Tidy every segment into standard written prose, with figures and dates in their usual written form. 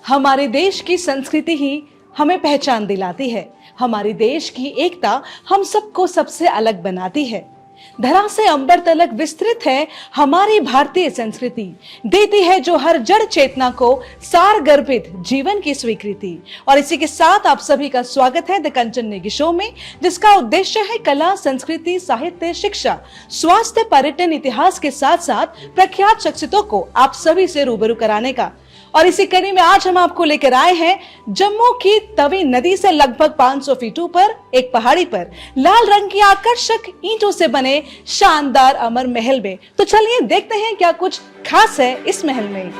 हमारे देश की संस्कृति ही हमें पहचान दिलाती है। हमारे देश की एकता हम सबको सबसे अलग बनाती है। धरा से अंबर तलक विस्तृत है हमारी भारतीय संस्कृति, देती है जो हर जड़ चेतना को सार गर्भित जीवन की स्वीकृति। और इसी के साथ आप सभी का स्वागत है द कंचन नेगी शो में, जिसका उद्देश्य है कला, संस्कृति, साहित्य, शिक्षा, स्वास्थ्य, पर्यटन, इतिहास के साथ साथ प्रख्यात शख्सियतों को आप सभी से रूबरू कराने का। और इसी कड़ी में आज हम आपको लेकर आए हैं जम्मू की तवी नदी से लगभग 500 फीट ऊपर एक पहाड़ी पर लाल रंग की आकर्षक ईंटों से बने शानदार अमर महल में। तो चलिए देखते हैं क्या कुछ खास है इस महल में।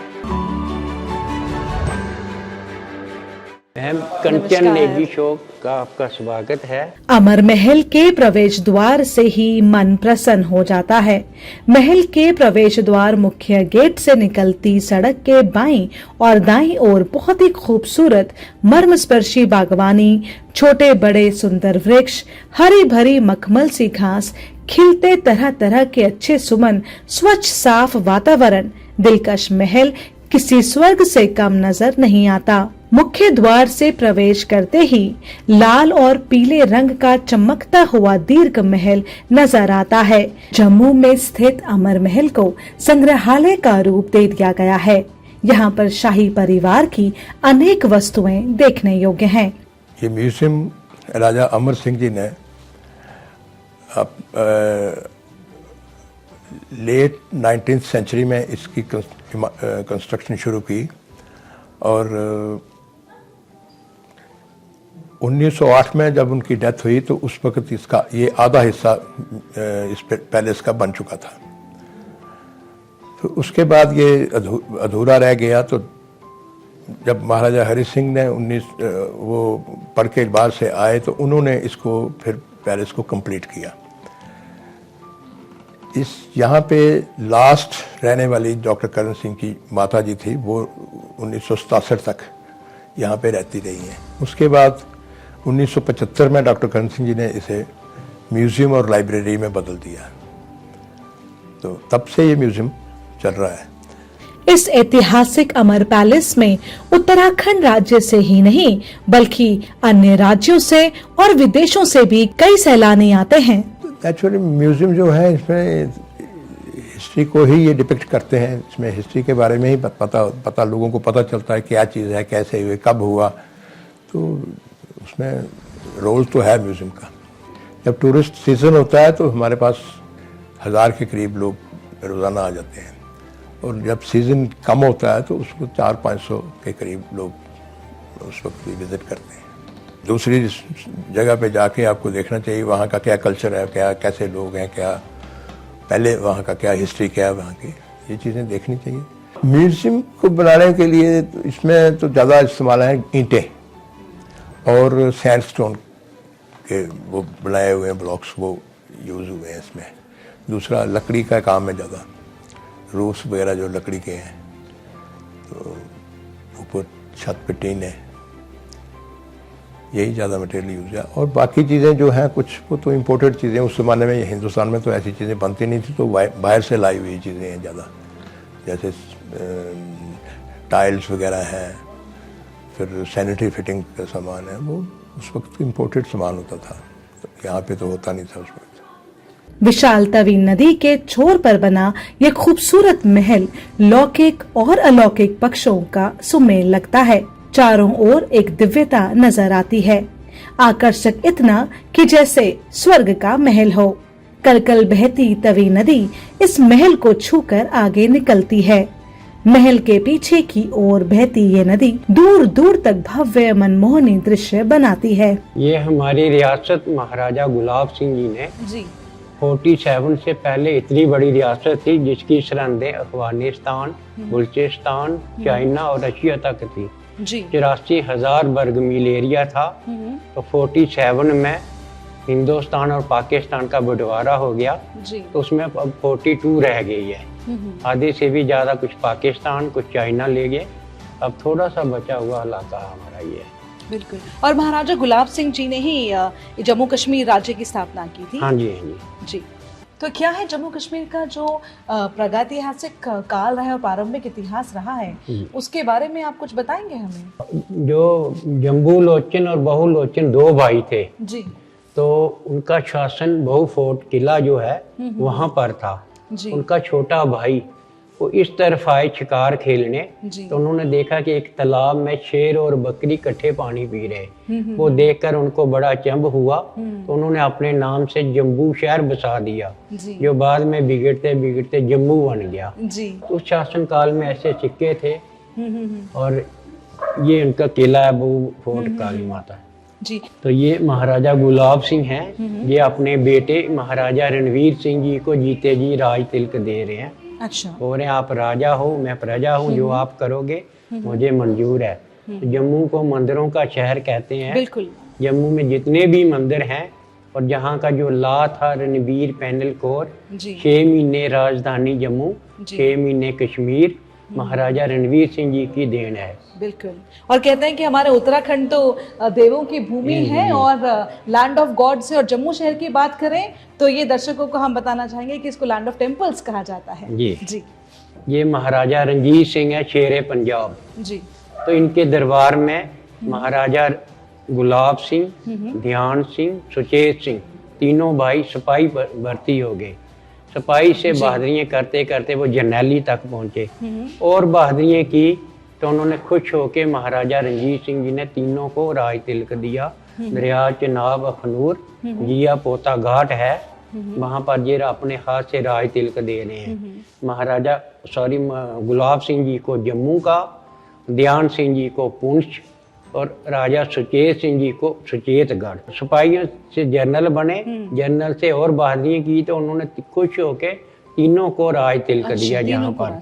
कंचन नेगी शो का आपका स्वागत है। अमर महल के प्रवेश द्वार से ही मन प्रसन्न हो जाता है। महल के प्रवेश द्वार मुख्य गेट से निकलती सड़क के बाईं और दाईं ओर बहुत ही खूबसूरत मर्मस्पर्शी बागवानी, छोटे बड़े सुंदर वृक्ष, हरी भरी मखमल सी घास, खिलते तरह तरह के अच्छे सुमन, स्वच्छ साफ वातावरण, दिलकश महल किसी स्वर्ग से कम नजर नहीं आता। मुख्य द्वार से प्रवेश करते ही लाल और पीले रंग का चमकता हुआ दीर्घ महल नजर आता है। जम्मू में स्थित अमर महल को संग्रहालय का रूप दे दिया गया है। यहाँ पर शाही परिवार की अनेक वस्तुएं देखने योग्य हैं। ये म्यूजियम राजा अमर सिंह जी ने लेट 19th सेंचुरी में इसकी कंस्ट्रक्शन शुरू की और 1908 में जब उनकी डेथ हुई तो उस वक्त इसका ये आधा हिस्सा इस पैलेस का बन चुका था। तो उसके बाद ये अधूरा रह गया। तो जब महाराजा हरि सिंह ने वो पढ़ के बाहर से आए तो उन्होंने इसको फिर पैलेस को कंप्लीट किया। यहाँ पे लास्ट रहने वाली डॉक्टर करण सिंह की माता जी थी, वो 1967 तक यहाँ पे रहती रही हैं। उसके बाद 1975 में डॉक्टर करण सिंह जी ने इसे म्यूजियम और लाइब्रेरी में बदल दिया। तो तब से ये म्यूजियम चल रहा है। इस ऐतिहासिक अमर पैलेस में उत्तराखंड राज्य से ही नहीं बल्कि अन्य राज्यों से और विदेशों से भी कई सैलानी आते हैं। एक्चुअली म्यूजियम जो है इसमें हिस्ट्री को ही ये डिपिक्ट करते हैं। इसमें हिस्ट्री के बारे में ही पता लोगों को पता चलता है क्या चीज़ है, कैसे हुए, कब हुआ। तो उसमें रोल तो है म्यूजियम का। जब टूरिस्ट सीजन होता है तो हमारे पास 1000 के करीब लोग रोज़ाना आ जाते हैं और जब सीज़न कम होता है तो उसको 400-500 के करीब लोग उस वक्त भी विज़िट करते हैं। दूसरी जगह पे जाके आपको देखना चाहिए वहाँ का क्या कल्चर है, क्या कैसे लोग हैं, क्या पहले वहाँ का क्या हिस्ट्री क्या है वहाँ की, ये चीज़ें देखनी चाहिए। म्यूजियम को बनाने के लिए इसमें तो ज़्यादा इस्तेमाल है ईंटें और सैंडस्टोन के वो बनाए हुए ब्लॉक्स वो यूज़ हुए हैं इसमें। दूसरा लकड़ी का काम है ज़्यादा, रूफ्स वगैरह जो लकड़ी के हैं, तो ऊपर छत पे टीन है, यही ज़्यादा मटेरियल यूज़ है। और बाकी चीज़ें जो हैं कुछ वो तो इम्पोर्टेड चीज़ें, उस ज़माने में हिंदुस्तान में तो ऐसी चीज़ें बनती नहीं थी, तो बाहर से लाई हुई चीज़ें हैं ज़्यादा, जैसे टाइल्स वगैरह हैं, फिर सैनिटरी फिटिंग का सामान है, वो उस वक्त इम्पोर्टेड सामान होता था, तो यहाँ पे तो होता नहीं था उस वक्त। विशाल तवी नदी के छोर पर बना ये खूबसूरत महल लौकिक और अलौकिक पक्षों का सुमेल लगता है। चारों ओर एक दिव्यता नजर आती है, आकर्षक इतना कि जैसे स्वर्ग का महल हो। कलकल बहती तवी नदी इस महल को छूकर आगे निकलती है। महल के पीछे की ओर बहती ये नदी दूर दूर तक भव्य मनमोहनी दृश्य बनाती है। ये हमारी रियासत महाराजा गुलाब सिंह जी ने 47 से पहले इतनी बड़ी रियासत थी जिसकी सरहदें अफगानिस्तान, बलूचिस्तान, चाइना और रशिया तक थी। 84,000 वर्ग मील एरिया था। तो 47 में हिंदुस्तान और पाकिस्तान का बंटवारा हो गया, तो उसमें अब 42 रह गई है। आधे से भी ज्यादा कुछ पाकिस्तान, कुछ चाइना ले गए। अब थोड़ा सा बचा हुआ इलाका हमारा ये है। बिल्कुल। और महाराजा गुलाब सिंह जी ने ही जम्मू कश्मीर राज्य की स्थापना की थी। हाँ जी, हाँ जी। तो क्या है जम्मू कश्मीर का जो प्रागैतिहासिक काल रहा है और प्रारंभिक इतिहास रहा है, उसके बारे में आप कुछ बताएंगे हमें? जो जम्बू लोचन और बहु लोचन दो भाई थे जी, तो उनका शासन बहु फोर्ट किला जो है वहां पर था। जी, उनका छोटा भाई वो इस तरफ आए शिकार खेलने, जी, तो उन्होंने देखा कि एक तालाब में शेर और बकरी इकट्ठे पानी पी रहे। वो देखकर उनको बड़ा अचंभ हुआ, तो उन्होंने अपने नाम से जम्बू शहर बसा दिया, जी, जो बाद में बिगड़ते बिगड़ते जम्मू बन गया। जी, तो उस शासन काल में ऐसे सिक्के थे और ये उनका किला है बहु फोर्ट काली माता। जी, तो ये महाराजा गुलाब सिंह हैं, ये अपने बेटे महाराजा रणवीर सिंह जी को जीते जी राज तिलक दे रहे हैं। अच्छा, बोल रहे हैं आप राजा हो, मैं प्रजा हूँ, जो आप करोगे मुझे मंजूर है। तो जम्मू को मंदिरों का शहर कहते हैं। बिल्कुल, जम्मू में जितने भी मंदिर हैं और जहाँ का जो ला था रणवीर पैनल कौर, जी, 6 महीने राजधानी जम्मू, जी। 6 महीने कश्मीर, महाराजा रणवीर सिंह जी की देन है। बिल्कुल। और कहते हैं कि हमारे उत्तराखंड तो देवों की भूमि है और लैंड ऑफ गॉड्स है, और जम्मू शहर की बात करें तो ये दर्शकों को हम बताना चाहेंगे कि इसको लैंड ऑफ टेम्पल्स कहा जाता है। जी, जी, ये महाराजा रणजीत सिंह है, शेर पंजाब। जी, तो इनके दरबार में महाराजा गुलाब सिंह, ध्यान सिंह, सुचेत सिंह, तीनों भाई सिपाही भर्ती हो गए। सिपाही से बहादुरियां करते करते वो जरनैली तक पहुंचे और बहादुरियां की, तो उन्होंने खुश होकर महाराजा रणजीत सिंह जी ने तीनों को राज तिलक दिया। दरिया चनाब अखनूर जिया पोता घाट है, वहां पर ये अपने हाथ से राज तिलक दे रहे हैं। महाराजा गुलाब सिंह जी को जम्मू का, ध्यान सिंह जी को पुंछ और राजा सुचेत सिंह जी को सुचेतगढ़। सिपाहियों से जनरल बने, जनरल से और बहादुरी की, तो उन्होंने खुश होकर तीनों को राज तिलक दिया जहाँ पर।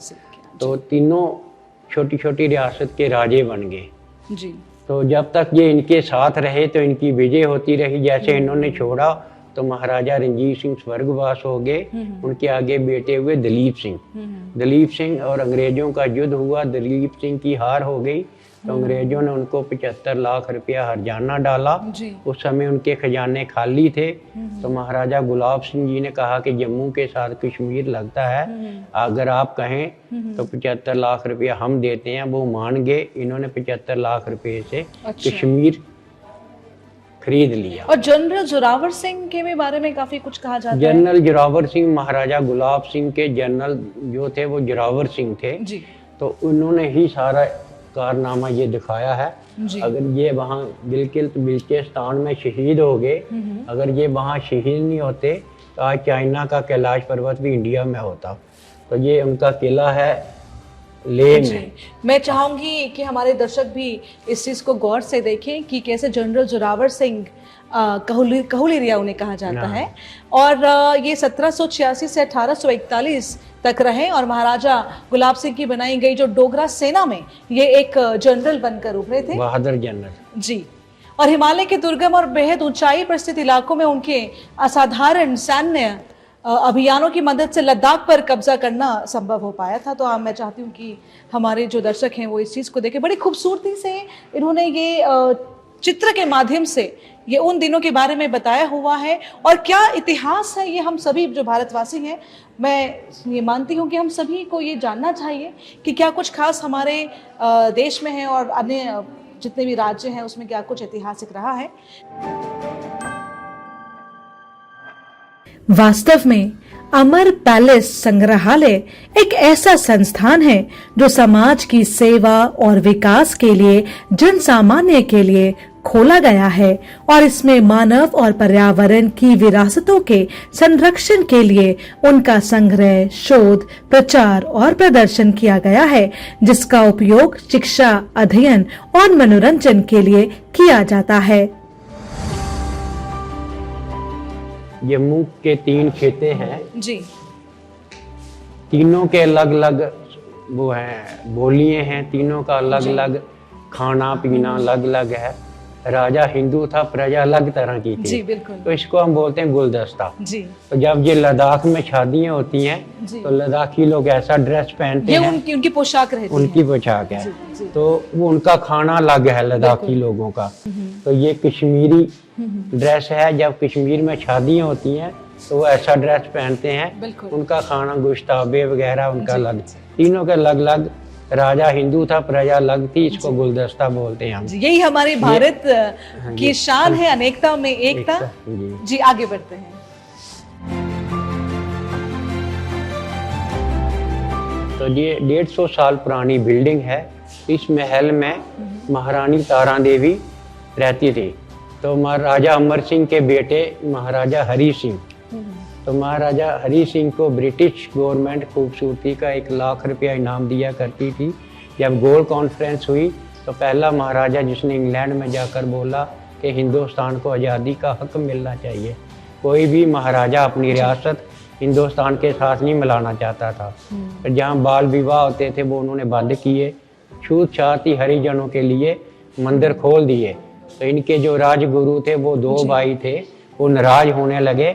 तो तीनों छोटी छोटी रियासत के राजे बन गए। जी, तो जब तक ये इनके साथ रहे तो इनकी विजय होती रही। जैसे इन्होंने छोड़ा तो महाराजा रणजीत सिंह स्वर्गवास हो गए। उनके आगे बेटे हुए दलीप सिंह। दलीप सिंह और अंग्रेजों का युद्ध हुआ, दलीप सिंह की हार हो गई, तो अंग्रेजों ने उनको 75 लाख रुपया हर्जाना डाला। उस समय उनके खजाने खाली थे, तो महाराजा गुलाब सिंह जी ने कहा कि जम्मू के साथ कश्मीर लगता है, अगर आप कहें तो 75 लाख रुपया हम देते हैं। वो मान गए। इन्होंने 75 लाख रुपए से कश्मीर खरीद लिया। और जनरल जोरावर सिंह के बारे में काफी कुछ कहा जाता है। जनरल जोरावर सिंह, महाराजा गुलाब सिंह के जनरल जो थे वो जोरावर सिंह थे जी, तो उन्होंने ही सारा कारनामा ये दिखाया है। अगर ये वहाँ बिल्किस्तान में शहीद हो गए, अगर ये वहाँ शहीद नहीं होते तो आज चाइना का कैलाश पर्वत भी इंडिया में होता। तो ये उनका किला है लेह में। मैं चाहूंगी कि हमारे दर्शक भी इस चीज को गौर से देखें कि कैसे जनरल जोरावर सिंह कहूलिरिया उन्हें कहा जाता है, और ये 1786 से 1841 तक रहे, और महाराजा गुलाब सिंह की बनाई गई जो डोगरा सेना में ये एक जनरल बनकर उभरे थे, बहादुर जनरल जी। और हिमालय के दुर्गम और बेहद ऊंचाई पर स्थित इलाकों में उनके असाधारण सैन्य अभियानों की मदद से लद्दाख पर कब्जा करना संभव हो पाया था। तो मैं चाहती हूँ कि हमारे जो दर्शक हैं वो इस चीज़ को देखें। बड़ी खूबसूरती से इन्होंने ये चित्र के माध्यम से ये उन दिनों के बारे में बताया हुआ है, और क्या इतिहास है ये हम सभी जो भारतवासी हैं, मैं ये मानती हूँ कि हम सभी को ये जानना चाहिए कि क्या कुछ खास हमारे देश में है और अन्य जितने भी राज्य हैं उसमें क्या कुछ ऐतिहासिक रहा है। वास्तव में अमर पैलेस संग्रहालय एक ऐसा संस्थान है जो समाज की सेवा और विकास के लिए जन सामान्य के लिए खोला गया है, और इसमें मानव और पर्यावरण की विरासतों के संरक्षण के लिए उनका संग्रह, शोध, प्रचार और प्रदर्शन किया गया है, जिसका उपयोग शिक्षा, अध्ययन और मनोरंजन के लिए किया जाता है। जम्मू के 3 खेते हैं जी, तीनों के अलग अलग वो हैं, बोलियां हैं, तीनों का अलग अलग खाना पीना अलग अलग है। राजा हिंदू था, प्रजा अलग तरह की थी। जी, बिल्कुल। तो इसको हम बोलते हैं गुलदस्ता। जी, तो जब ये लद्दाख में शादियां होती हैं तो लद्दाखी लोग ऐसा ड्रेस पहनते हैं, उनकी पोशाक रहती उनकी पोशाक है। तो वो उनका खाना अलग है लद्दाखी लोगों का। तो ये कश्मीरी ड्रेस है। जब कश्मीर में शादियां होती हैं तो वो ऐसा ड्रेस पहनते हैं। बिल्कुल। उनका खाना गोश्ताबे वगैरह उनका जी, अलग, तीनों के अलग अलग। राजा हिंदू था, प्रजा अलग थी, इसको गुलदस्ता बोलते हैं हम। यही हमारे भारत हाँ की जी। शान है, अनेकता में एकता। जी। जी आगे बढ़ते हैं। तो ये 150 साल पुरानी बिल्डिंग है। इस महल में महारानी तारा देवी रहती थी। तो महाराजा अमर सिंह के बेटे महाराजा हरी सिंह, तो महाराजा हरी सिंह को ब्रिटिश गवर्नमेंट खूबसूरती का 1 लाख रुपया इनाम दिया करती थी। जब गोल कॉन्फ्रेंस हुई तो पहला महाराजा जिसने इंग्लैंड में जाकर बोला कि हिंदुस्तान को आज़ादी का हक मिलना चाहिए। कोई भी महाराजा अपनी रियासत हिंदुस्तान के साथ नहीं मिलाना चाहता था। फिर जहाँ बाल विवाह होते थे वो उन्होंने बंद किए। छूत-छात ही हरिजनों के लिए मंदिर खोल दिए। तो इनके जो राजगुरु थे वो 2 भाई थे, वो नाराज होने लगे।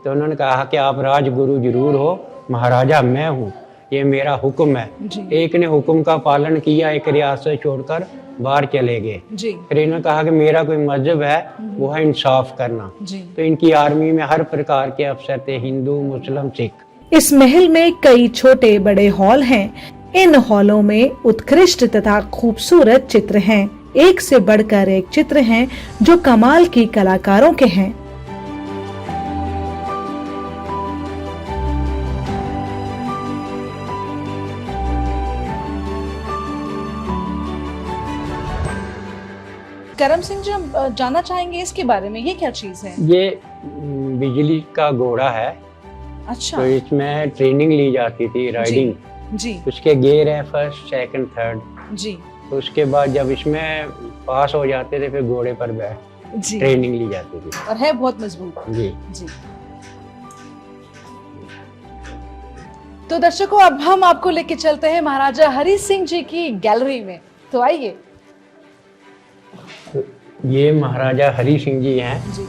तो उन्होंने कहा कि आप राजगुरु जरूर हो, महाराजा मैं हूँ, ये मेरा हुक्म है। एक ने हुक्म का पालन किया, एक रियासत छोड़कर बाहर चले गए। फिर इन्होंने कहा कि मेरा कोई मजहब है, वो है इंसाफ करना। तो इनकी आर्मी में हर प्रकार के अफसर थे, हिंदू, मुस्लिम, सिख। इस महल में कई छोटे बड़े हॉल हैं। इन हॉलों में उत्कृष्ट तथा खूबसूरत चित्र हैं। एक से बढ़कर एक चित्र हैं जो कमाल की कलाकारों के हैं। करम सिंह जी, हम जानना चाहेंगे इसके बारे में, ये क्या चीज है? ये बिजली का घोड़ा है। अच्छा। तो इसमें ट्रेनिंग ली जाती थी, राइडिंग। जी उसके गेयर हैं 1st, 2nd, 3rd। जी तो उसके बाद जब इसमें पास हो जाते थे फिर घोड़े पर बैठ जी। ट्रेनिंग ली जाती थी। और है बहुत मजबूत। जी। जी। तो दर्शकों, अब हम आपको लेके चलते हैं महाराजा हरी सिंह जी की गैलरी में। तो आइए। तो ये महाराजा हरी सिंह जी हैं। जी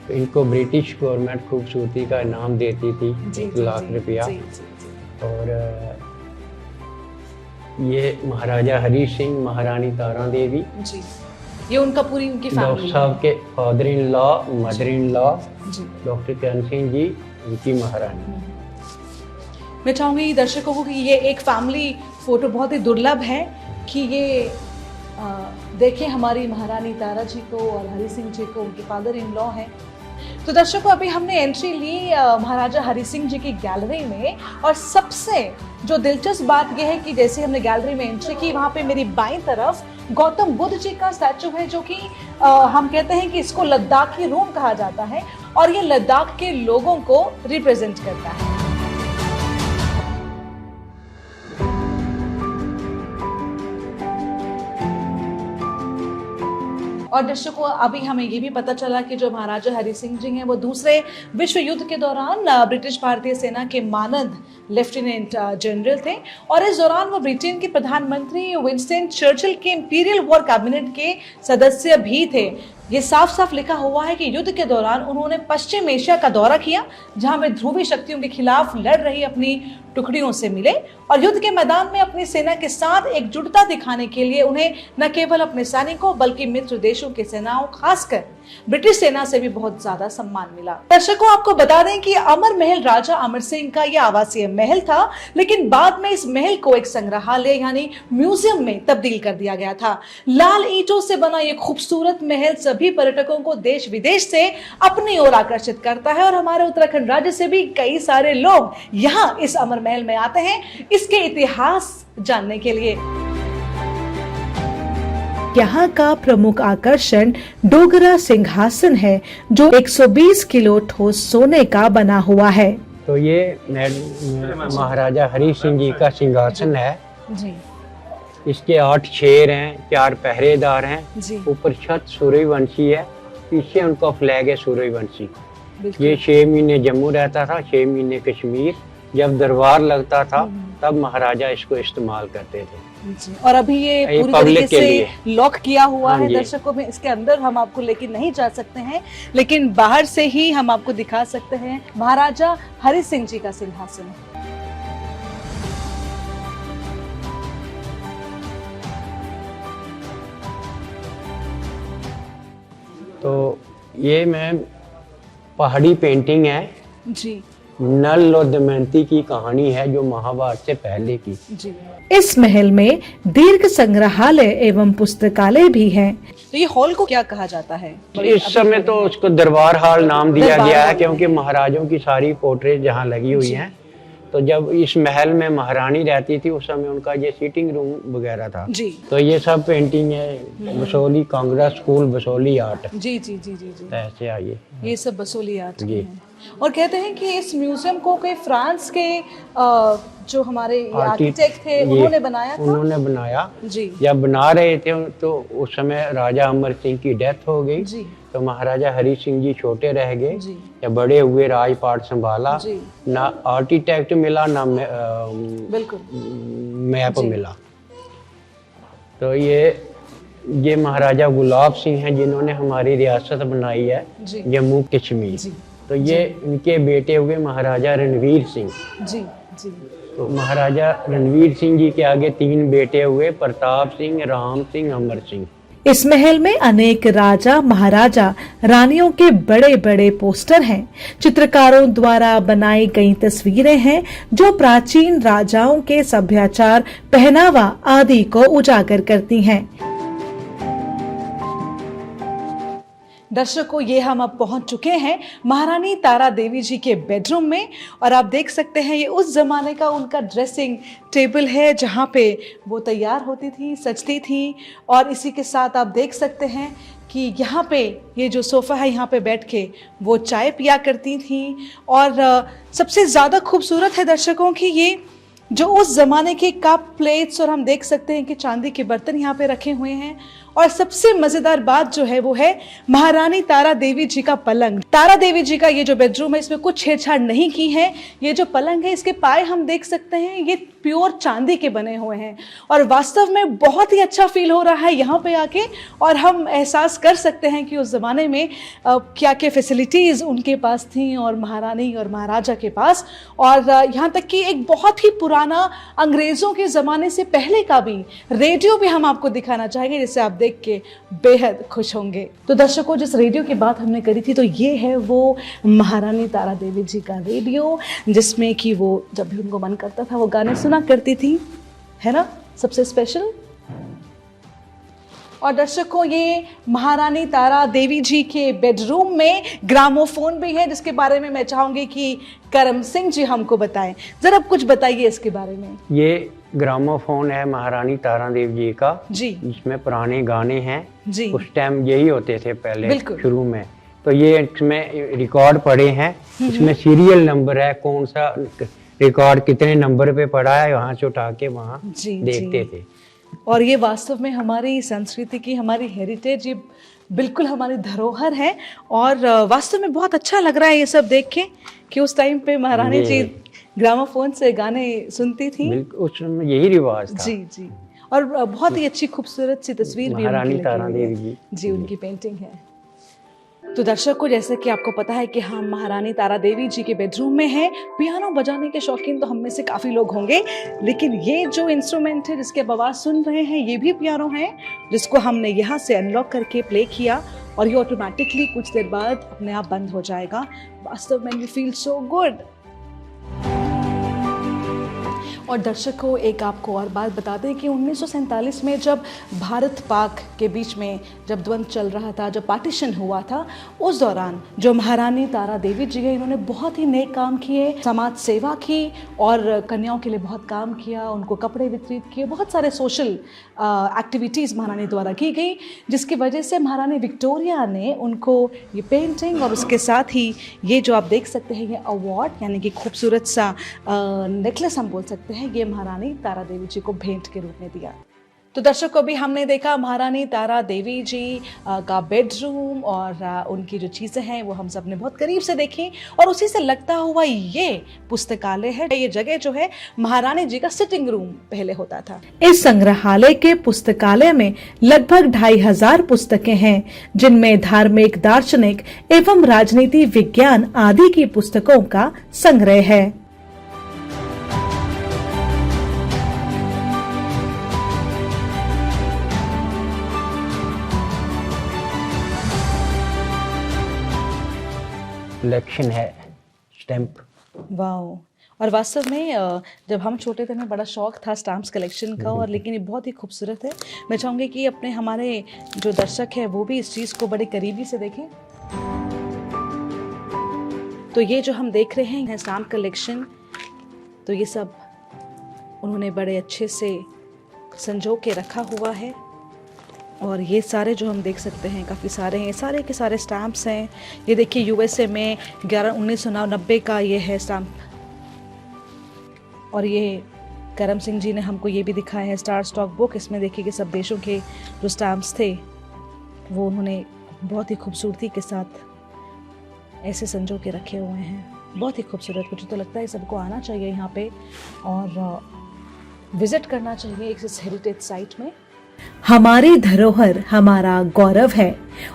तो इनको ब्रिटिश गवर्नमेंट खूबसूरती का इनाम देती थी, जी 1 लाख रुपया। और ये महाराजा हरी सिंह, महारानी तारा देवी जी, ये उनका पूरी उनकी डॉक्टर फैमिली साहब के father in law, mother in law ji. Doctor Karan Singh ji, उनकी महारानी। मैं चाहूंगी दर्शकों को कि ये एक फैमिली फोटो बहुत ही दुर्लभ है कि ये देखें हमारी महारानी तारा जी को और हरी सिंह जी को, उनके फादर इन लॉ हैं। तो दर्शकों, अभी हमने एंट्री ली महाराजा हरी सिंह जी की गैलरी में, और सबसे जो दिलचस्प बात यह है कि जैसे हमने गैलरी में एंट्री की, वहाँ पे मेरी बाईं तरफ गौतम बुद्ध जी का स्टैचू है, जो कि हम कहते हैं कि इसको लद्दाखी रूम कहा जाता है, और ये लद्दाख के लोगों को रिप्रेजेंट करता है। और दर्शकों, अभी हमें ये भी पता चला कि जो महाराजा हरी सिंह जी हैं वो दूसरे विश्व युद्ध के दौरान ब्रिटिश भारतीय सेना के मानद लेफ्टिनेंट जनरल थे, और इस दौरान वो ब्रिटेन के प्रधानमंत्री विंस्टन चर्चिल के इंपीरियल वॉर कैबिनेट के सदस्य भी थे। ये साफ साफ लिखा हुआ है कि युद्ध के दौरान उन्होंने पश्चिम एशिया का दौरा किया, जहां वे ध्रुवीय शक्तियों के खिलाफ लड़ रही अपनी टुकड़ियों से मिले, और युद्ध के मैदान में अपनी सेना के साथ एकजुटता दिखाने के लिए उन्हें न केवल अपने सैनिकों बल्कि मित्र देशों की सेनाओं, खासकर ब्रिटिश सेना से भी बहुत ज्यादा सम्मान मिला। दर्शकों, आपको बता दें कि अमर महल राजा अमर सिंह का यह आवासीय महल था, लेकिन बाद में इस महल को एक संग्रहालय यानी म्यूजियम में तब्दील कर दिया गया था। लाल ईंटों से बना यह खूबसूरत महल सभी पर्यटकों को देश विदेश से अपनी ओर आकर्षित करता है, और हमारे उत्तराखंड राज्य से भी कई सारे लोग यहाँ इस अमर महल में आते हैं इसके इतिहास जानने के लिए। यहाँ का प्रमुख आकर्षण डोगरा सिंहासन है, जो 120 किलो ठोस सोने का बना हुआ है। तो ये महाराजा हरी सिंह जी का सिंहासन है जी। इसके 8 शेर हैं, 4 पहरेदार हैं, जी। ऊपर छत सूर्यवंशी है, पीछे उनका फ्लैग है सूर्यवंशी। ये 6 महीने जम्मू रहता था, 6 महीने कश्मीर। जब दरबार लगता था तब महाराजा इसको इस्तेमाल करते थे। जी। और अभी ये पूरी तरीके से लॉक किया हुआ है दर्शकों में, इसके अंदर हम आपको लेके नहीं जा सकते हैं, लेकिन बाहर से ही हम आपको दिखा सकते हैं महाराजा हरि सिंह जी का सिंहासन। तो ये मैं पहाड़ी पेंटिंग है। जी नल और दमयंती की कहानी है जो महाभारत से पहले की। जी। इस महल में दीर्घ संग्रहालय एवं पुस्तकालय भी हैं। तो ये हॉल को क्या कहा जाता है? इस समय तो उसको दरबार हॉल नाम दिया दरबार गया है, हॉल। क्योंकि महाराजों की सारी पोर्ट्रेट जहाँ लगी हुई हैं। तो जब इस महल में महारानी रहती थी उस समय उनका ये सीटिंग रूम वगैरह था। जी तो ये सब पेंटिंग है बसोली कांगड़ा स्कूल बसोली आर्ट। जी जी जी जी जी। ऐसे आइए। ये सब बसोली आर्ट जी। हैं। और कहते हैं कि इस म्यूजियम को कोई फ्रांस के जो हमारे आर्किटेक्ट थे उन्होंने बनाया था। उन्होंने बनाया। जी जब बना रहे थे तो उस समय राजा अमर सिंह की डेथ हो गई। जी तो महाराजा हरि सिंह जी छोटे रह गए। जी जब बड़े हुए राजपाट संभाला, जी। ना आर्किटेक्ट मिला ना बिल्कुल मैप जी। मिला। तो ये महाराजा गुलाब सिंह हैं जिन्होंने हमारी रियासत बनाई है जी जम्मू कश्मीर। जी तो ये इनके बेटे हुए महाराजा रणवीर सिंह। जी जी तो महाराजा रणवीर सिंह जी के आगे 3 बेटे हुए, प्रताप सिंह, राम सिंह, अमर सिंह। इस महल में अनेक राजा महाराजा रानियों के बड़े बड़े पोस्टर हैं। चित्रकारों द्वारा बनाई गई तस्वीरें हैं जो प्राचीन राजाओं के सभ्याचार, पहनावा आदि को उजागर करती हैं। दर्शकों, ये हम अब पहुंच चुके हैं महारानी तारा देवी जी के बेडरूम में। और आप देख सकते हैं ये उस जमाने का उनका ड्रेसिंग टेबल है जहाँ पे वो तैयार होती थी, सजती थी। और इसी के साथ आप देख सकते हैं कि यहाँ पे ये जो सोफ़ा है यहाँ पे बैठ के वो चाय पिया करती थी। और सबसे ज़्यादा खूबसूरत है दर्शकों कि ये जो उस ज़माने के कप प्लेट्स, और हम देख सकते हैं कि चांदी के बर्तन यहाँ पे रखे हुए हैं। और सबसे मज़ेदार बात जो है वो है महारानी तारा देवी जी का पलंग। तारा देवी जी का ये जो बेडरूम है इसमें कुछ छेड़छाड़ नहीं की है। ये जो पलंग है इसके पाए हम देख सकते हैं ये प्योर चांदी के बने हुए हैं। और वास्तव में बहुत ही अच्छा फील हो रहा है यहाँ पे आके। और हम एहसास कर सकते हैं कि उस ज़माने में क्या क्या फैसिलिटीज़ उनके पास थी और महारानी और महाराजा के पास। और यहाँ तक कि एक बहुत ही पुराना अंग्रेज़ों के ज़माने से पहले का भी रेडियो भी हम आपको दिखाना चाहेंगे, जिससे आप देख के बेहद खुश होंगे। तो दर्शकों, जिस रेडियो की बात हमने करी थी तो ये है वो महारानी तारा देवी जी का रेडियो, जिसमें कि वो जब भी उनको मन करता था वो गाने सुना करती थी, है ना, सबसे स्पेशल। और दर्शकों, ये महारानी तारा देवी जी के बेडरूम में ग्रामोफोन भी है, जिसके बारे में मैं चाहूंगी कि करम सिंह जी हमको बताएं। जरा कुछ बताइए इसके बारे में। ये ग्रामोफोन है महारानी तारा देवी जी का जी जिसमें पुराने गाने हैं। जी उस टाइम यही होते थे पहले बिल्कुल। शुरू में। तो ये इसमें रिकॉर्ड पड़े हैं, इसमें सीरियल नंबर है, कौन सा रिकॉर्ड कितने नंबर पे पड़ा है, वहाँ से उठा के वहाँ जी, देखते जी। थे। और ये वास्तव में हमारी संस्कृति की, हमारी हेरिटेज, ये बिल्कुल हमारी धरोहर है। और वास्तव में बहुत अच्छा लग रहा है ये सब देख के कि उस टाइम पे महारानी जी ग्रामोफोन से गाने सुनती थी। बिल्कुल उस समय यही रिवाज था। जी जी। और बहुत ही अच्छी खूबसूरत सी तस्वीर भी महारानी उनकी तारा लगी हुई है। देवी जी, उनकी पेंटिंग है। तो दर्शकों, जैसे कि आपको पता है कि हम महारानी तारा देवी जी के बेडरूम में हैं। पियानो बजाने के शौकीन तो हम में से काफ़ी लोग होंगे, लेकिन ये जो इंस्ट्रूमेंट है जिसके आवाज़ सुन रहे हैं ये भी पियानो है, जिसको हमने यहाँ से अनलॉक करके प्ले किया और ये ऑटोमेटिकली कुछ देर बाद अपने आप बंद हो जाएगा। वास्तव में वी फील सो गुड। और दर्शकों, एक आपको और बात बता दें कि 1947 में जब भारत पाक के बीच में जब द्वंद्व चल रहा था, जब पार्टीशन हुआ था, उस दौरान जो महारानी तारा देवी जी है इन्होंने बहुत ही नेक काम किए, समाज सेवा की और कन्याओं के लिए बहुत काम किया, उनको कपड़े वितरित किए, बहुत सारे सोशल एक्टिविटीज़ महारानी द्वारा की गई, जिसकी वजह से महारानी विक्टोरिया ने उनको ये पेंटिंग और उसके साथ ही ये जो आप देख सकते हैं ये अवार्ड यानी कि खूबसूरत सा नेकलेस हम बोल सकते हैं, ये महारानी तारा देवी जी को भेंट के रूप में दिया। तो दर्शकों, भी हमने देखा महारानी तारा देवी जी का बेडरूम और उनकी जो चीज़ें हैं वो हम सब ने बहुत करीब से देखी और उसी से लगता हुआ ये पुस्तकालय है। ये जगह जो है महारानी जी का सिटिंग रूम पहले होता था। इस संग्रहालय के पुस्तकालय में लगभग 2500 पुस्तकें हैं, जिनमें धार्मिक, दार्शनिक एवं राजनीति विज्ञान आदि की पुस्तकों का संग्रह है। कलेक्शन है स्टैम्प। वाओ। और वास्तव में जब हम छोटे थे हमें बड़ा शौक था स्टाम्प्स कलेक्शन का, और लेकिन ये बहुत ही खूबसूरत है। मैं चाहूँगी कि अपने हमारे जो दर्शक हैं वो भी इस चीज़ को बड़े करीबी से देखें। तो ये जो हम देख रहे हैं स्टाम्प कलेक्शन, तो ये सब उन्होंने बड़े अच्छे से संजो के रखा हुआ है। और ये सारे जो हम देख सकते हैं काफ़ी सारे हैं, सारे के सारे स्टैम्प्स हैं। ये देखिए यूएसए में 1990 का ये है स्टैम्प। और ये करम सिंह जी ने हमको ये भी दिखाया है स्टार स्टॉक बुक। इसमें देखिए कि सब देशों के जो स्टैम्प्स थे वो उन्होंने बहुत ही खूबसूरती के साथ ऐसे संजो के रखे हुए हैं। बहुत ही खूबसूरत। मुझे तो लगता है सबको आना चाहिए यहाँ पे और विजिट करना चाहिए इस हेरिटेज साइट में। हमारी धरोहर हमारा गौरव है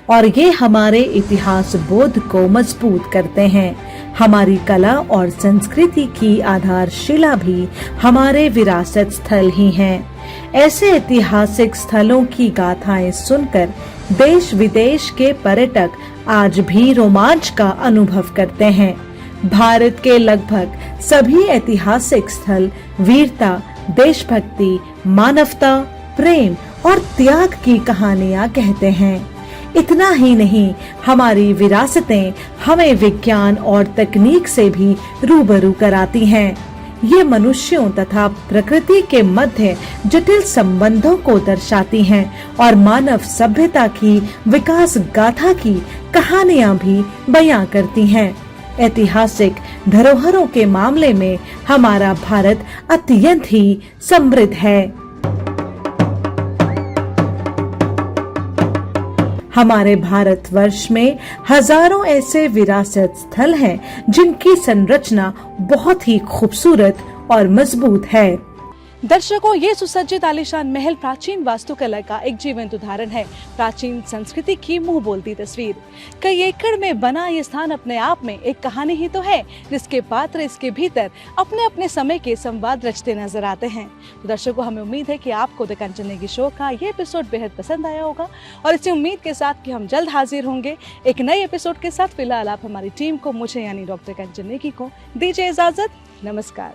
और ये हमारे इतिहास बोध को मजबूत करते हैं। हमारी कला और संस्कृति की आधारशिला भी हमारे विरासत स्थल ही हैं। ऐसे ऐतिहासिक स्थलों की गाथाएं सुनकर देश विदेश के पर्यटक आज भी रोमांच का अनुभव करते हैं। भारत के लगभग सभी ऐतिहासिक स्थल वीरता, देशभक्ति, मानवता, प्रेम और त्याग की कहानियां कहते हैं। इतना ही नहीं, हमारी विरासतें हमें विज्ञान और तकनीक से भी रूबरू कराती हैं। ये मनुष्यों तथा प्रकृति के मध्य जटिल संबंधों को दर्शाती हैं और मानव सभ्यता की विकास गाथा की कहानियां भी बयां करती हैं। ऐतिहासिक धरोहरों के मामले में हमारा भारत अत्यंत ही समृद्ध है। हमारे भारतवर्ष में हजारों ऐसे विरासत स्थल हैं जिनकी संरचना बहुत ही खूबसूरत और मजबूत है। दर्शकों, ये सुसज्जित आलीशान महल प्राचीन वास्तुकला का एक जीवंत उदाहरण है। प्राचीन संस्कृति की मुंह बोलती तस्वीर। कई एकड़ में बना ये स्थान अपने आप में एक कहानी ही तो है, जिसके पात्र इसके भीतर अपने अपने समय के संवाद रचते नजर आते हैं। तो दर्शकों, हमें उम्मीद है कि आपको द कंचन नेगी शो का ये एपिसोड बेहद पसंद आया होगा और इसी उम्मीद के साथ कि हम जल्द हाजिर होंगे एक नए एपिसोड के साथ। फिलहाल आप हमारी टीम को, मुझे यानी डॉक्टर कंचन नेगी को दीजिए इजाजत। नमस्कार।